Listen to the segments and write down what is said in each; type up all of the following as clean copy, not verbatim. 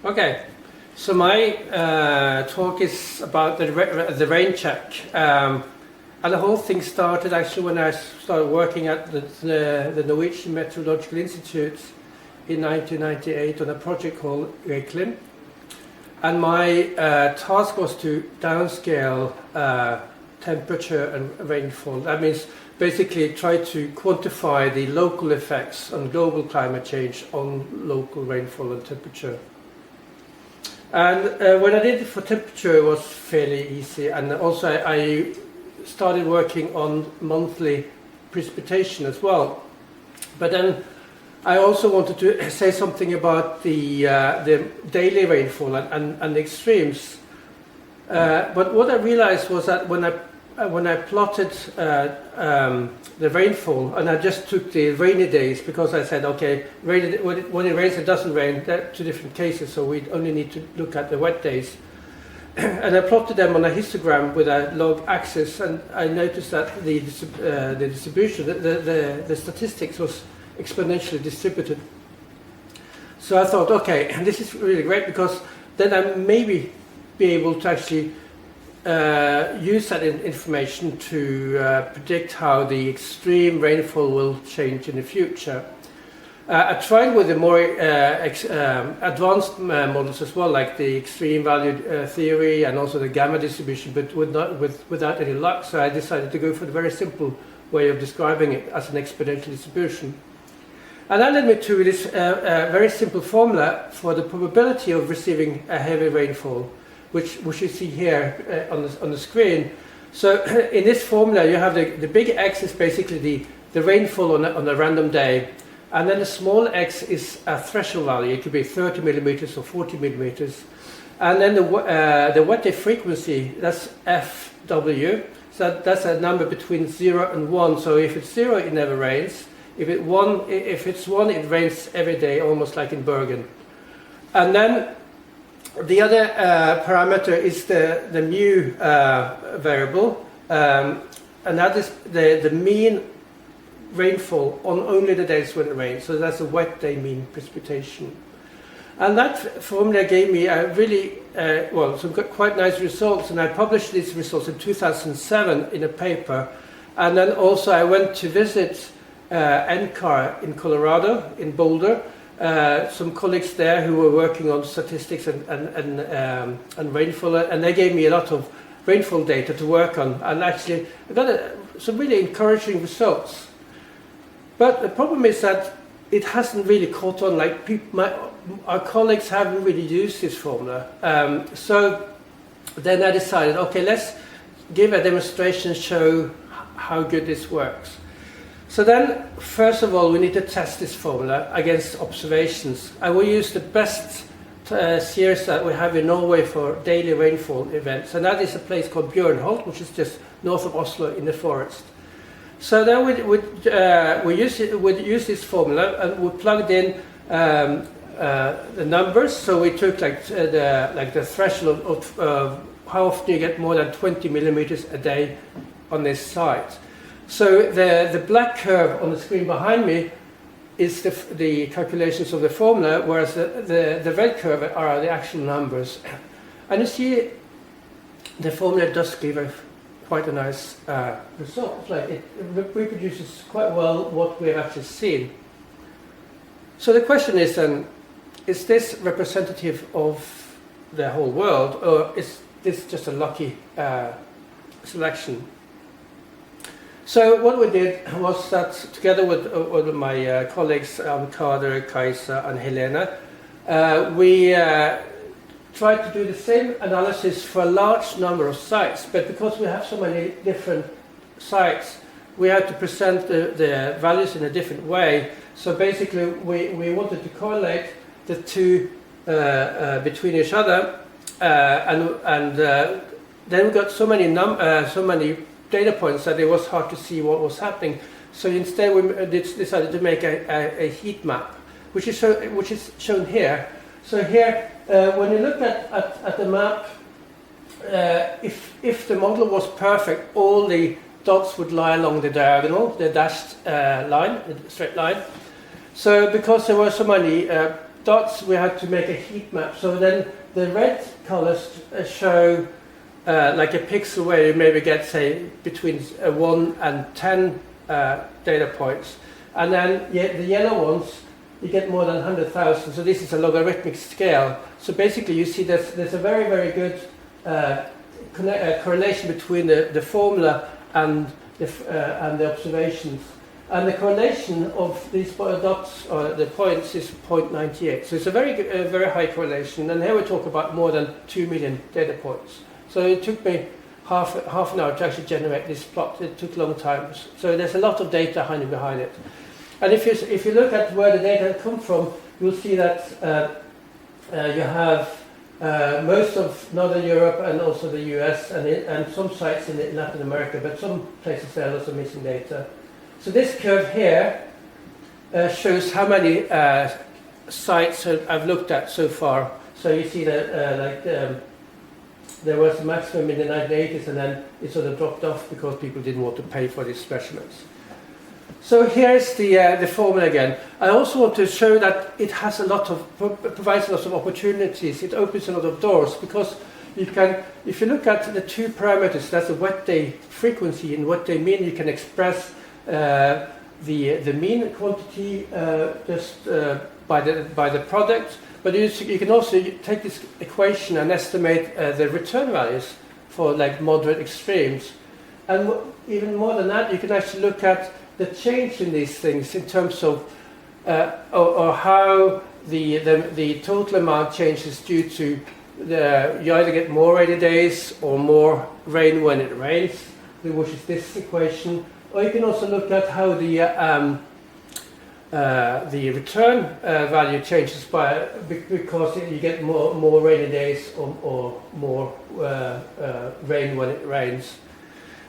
Okay, so my talk is about the rain check. And the whole thing started actually when I started working at the Norwegian Meteorological Institute in 1998 on a project called Rainfall. And my task was to downscale temperature and rainfall. That means basically try to quantify the local effects on global climate change on local rainfall and temperature. And when I did it for temperature, it was fairly easy. And also I started working on monthly precipitation as well. But then I also wanted to say something about the daily rainfall and the extremes. But what I realized was that when I plotted the rainfall, and I just took the rainy days because I said, okay, when it rains and doesn't rain, they're two different cases, so we only need to look at the wet days. And I plotted them on a histogram with a log axis, and I noticed that the distribution, the statistics was exponentially distributed. So I thought, okay, this is really great because then I maybe be able to actually use that information to predict how the extreme rainfall will change in the future. I tried with the more advanced models as well, like the extreme value theory and also the gamma distribution, but without any luck. So I decided to go for the very simple way of describing it as an exponential distribution. And that led me to this very simple formula for the probability of receiving a heavy rainfall, which you see here on the screen. So in this formula you have the big X is basically the rainfall on a random day, and then the small x is a threshold value. It could be 30 millimeters or 40 millimeters. And then the wet day frequency, that's FW, so that's a number between 0 and 1. So if it's 0, it never rains. If it's 1, it rains every day, almost like in Bergen. And then the other parameter is the mu variable, and that is the mean rainfall on only the days when it rains. So that's a wet day mean precipitation. And that formula gave me a really, some quite nice results, and I published these results in 2007 in a paper. And then also I went to visit NCAR in Colorado, in Boulder, some colleagues there who were working on statistics and rainfall, and they gave me a lot of rainfall data to work on, and actually I got some really encouraging results. But the problem is that it hasn't really caught on. Like our colleagues haven't really used this formula. So then I decided, okay, let's give a demonstration, show how good this works. So then, first of all, we need to test this formula against observations. I will use the best series that we have in Norway for daily rainfall events, and that is a place called Bjørnholt, which is just north of Oslo in the forest. So then we'd use this formula, and we plugged in the numbers. So we took the threshold of how often you get more than 20 millimeters a day on this site. So the black curve on the screen behind me is the calculations of the formula, whereas the red curve are the actual numbers. And you see the formula does give quite a nice result. Like it reproduces quite well what we have actually seen. So the question is then, is this representative of the whole world, or is this just a lucky selection? So what we did was that, together with my colleagues Abdelkader, Kajsa and Helene, we tried to do the same analysis for a large number of sites, but because we have so many different sites, we had to present the values in a different way. So basically we wanted to correlate the two between each other, and then we got so many data points that it was hard to see what was happening. So instead we decided to make a heat map, which is shown here. So here, when you look at the map, if the model was perfect, all the dots would lie along the diagonal, the dashed line, the straight line. So because there were so many dots, we had to make a heat map. So then the red colors show like a pixel where you maybe get, say, between 1 and 10 data points. And then the yellow ones, you get more than 100,000. So this is a logarithmic scale. So basically you see there's a very, very good correlation between the formula and the observations. And the correlation of these dots, or the points, is 0.98. So it's a very high correlation. And here we talk about more than 2 million data points. So it took me half an hour to actually generate this plot. It took a long time. So there's a lot of data hiding behind it. And if you look at where the data come from, you'll see that you have most of Northern Europe and also the US and some sites in Latin America, but some places there are also missing data. So this curve here shows how many sites I've looked at so far. So you see that there was a maximum in the 1980s, and then it sort of dropped off because people didn't want to pay for these specimens. So here's the formula again. I also want to show that it has provides a lot of opportunities. It opens a lot of doors, because you can, if you look at the two parameters, that's the wet day frequency and wet day mean, you can express the mean quantity just by the product. But you can also take this equation and estimate the return values for like moderate extremes. And even more than that, you can actually look at the change in these things in terms of or how the total amount changes due to you either get more rainy days or more rain when it rains, which is this equation. Or you can also look at how the return value changes because you get more rainy days or more rain when it rains.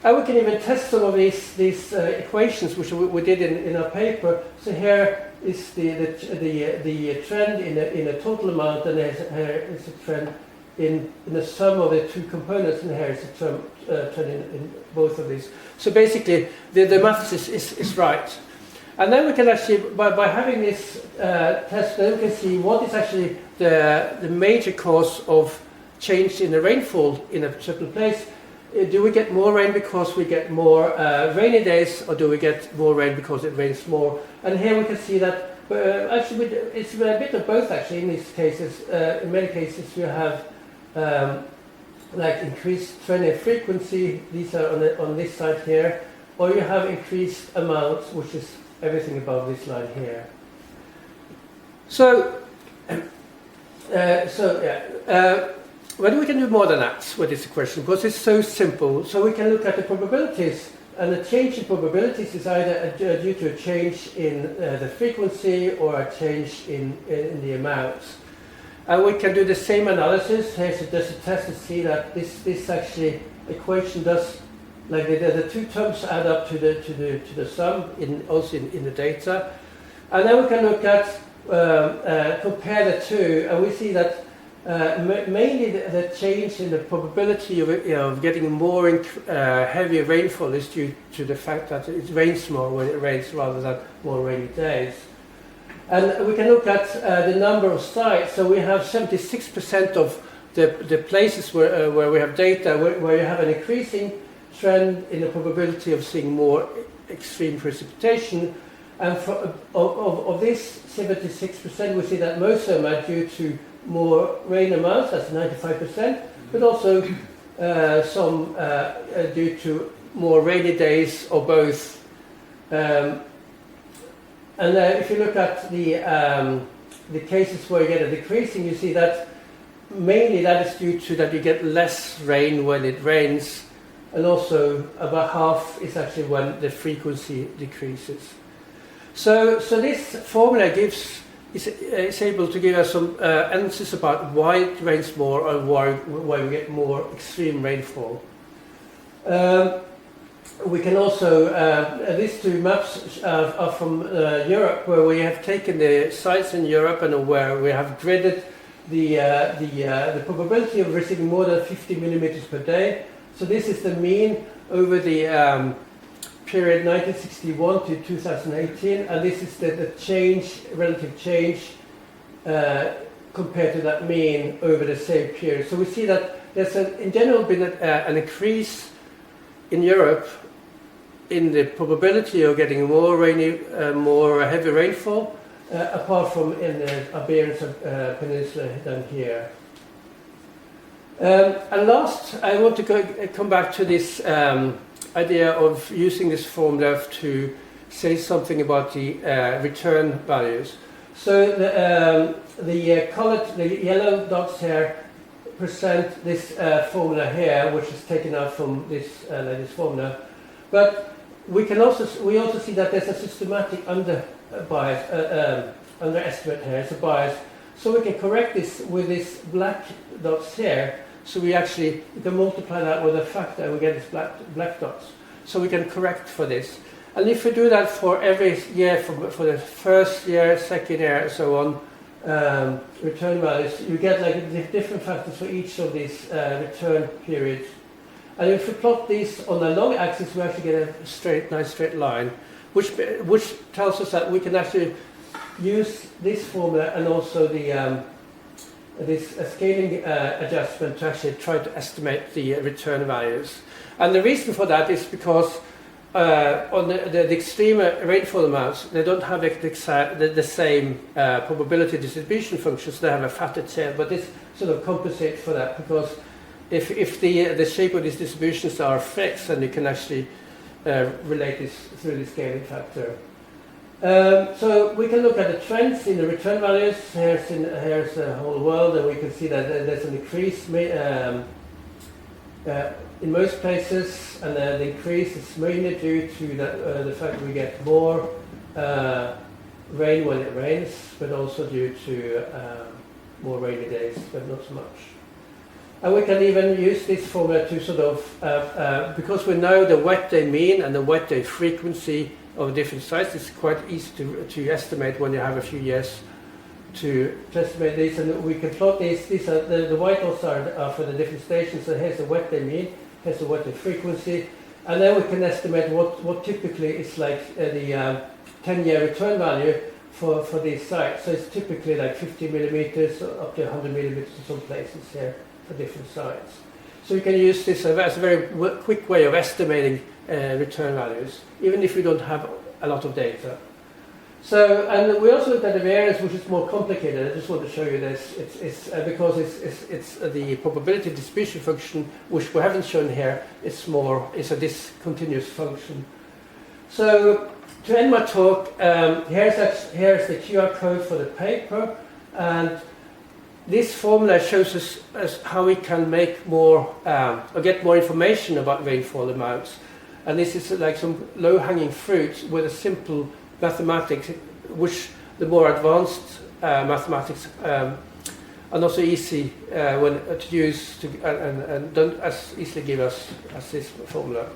And we can even test some of these equations, which we did in our paper. So here is the trend in a total amount, and here is a trend in the sum of the two components, and here is a trend in both of these. So basically, the maths is right. And then we can actually, by having this test, then we can see what is actually the major cause of change in the rainfall in a certain place. Do we get more rain because we get more rainy days, or do we get more rain because it rains more? And here we can see that actually it's a bit of both actually in these cases. In many cases you have like increased trending frequency, these are on this side here, or you have increased amounts, which is everything above this line here. So, well, we can do more than that with this equation, because it's so simple. So we can look at the probabilities, and the change in probabilities is either due to a change in the frequency or a change in the amounts. And we can do the same analysis. Here's just a test to see that this actually equation does, like the two terms add up to the sum also in the data. And then we can look at compare the two, and we see that mainly the change in the probability of getting more heavier rainfall is due to the fact that it rains more when it rains rather than more rainy days. And we can look at the number of sites. So we have 76% of the places where we have data where you have an increasing trend in the probability of seeing more extreme precipitation. And of this 76%, we see that most of them are due to more rain amounts, that's 95%, but also some due to more rainy days or both. And if you look at the cases where you get a decreasing, you see that mainly that is due to that you get less rain when it rains, and also about half is actually when the frequency decreases. So this formula is able to give us some answers about why it rains more and why we get more extreme rainfall. We can also, these two maps are from Europe, where we have taken the sites in Europe and where we have gridded the probability of receiving more than 50 millimeters per day. So this is the mean over the period 1961 to 2018, and this is the change, relative change compared to that mean over the same period. So we see that there's in general been an increase in Europe in the probability of getting more rainy, more heavy rainfall, apart from in the Iberian Peninsula than here. And last, I want to come back to this idea of using this formula to say something about the return values. So the yellow dots here present this formula here, which is taken out from this formula. But we also see that there's a systematic underestimate here. It's a bias. So we can correct this with these black dots here. So we can multiply that with a factor and we get these black dots. So we can correct for this. And if we do that for every year, for the first year, second year, and so on, return values, you get like different factors for each of these return periods. And if we plot these on the long axis, we actually get a nice straight line, which tells us that we can actually use this formula and also the this scaling adjustment to actually try to estimate the return values. And the reason for that is because on the extreme rainfall amounts, they don't have the same probability distribution functions. They have a fatter tail, but this sort of compensates for that, because if the shape of these distributions are fixed, then you can actually relate this through the scaling factor. So we can look at the trends in the return values. Here's the whole world, and we can see that there's an increase in most places, and the increase is mainly due to the fact that we get more rain when it rains, but also due to more rainy days, but not so much. And we can even use this formula to sort of, because we know the wet day mean and the wet day frequency of different sites, it's quite easy to estimate when you have a few years to estimate these. And we can plot these. These are the white dots are for the different stations. So here's the wet day mean, here's the wet day frequency, and then we can estimate what typically is like the 10-year return value for these sites. So it's typically like 50 millimeters up to 100 millimeters in some places here for different sites. So you can use this as a very quick way of estimating return values, even if we don't have a lot of data. So, and we also looked at the variance, which is more complicated. I just want to show you this. It's because it's the probability distribution function, which we haven't shown here. It's a discontinuous function. So to end my talk, here's the QR code for the paper, and this formula shows us how we can make more or get more information about rainfall amounts. And this is like some low-hanging fruit with a simple mathematics, which the more advanced mathematics are not so easy to use and don't as easily give us as this formula.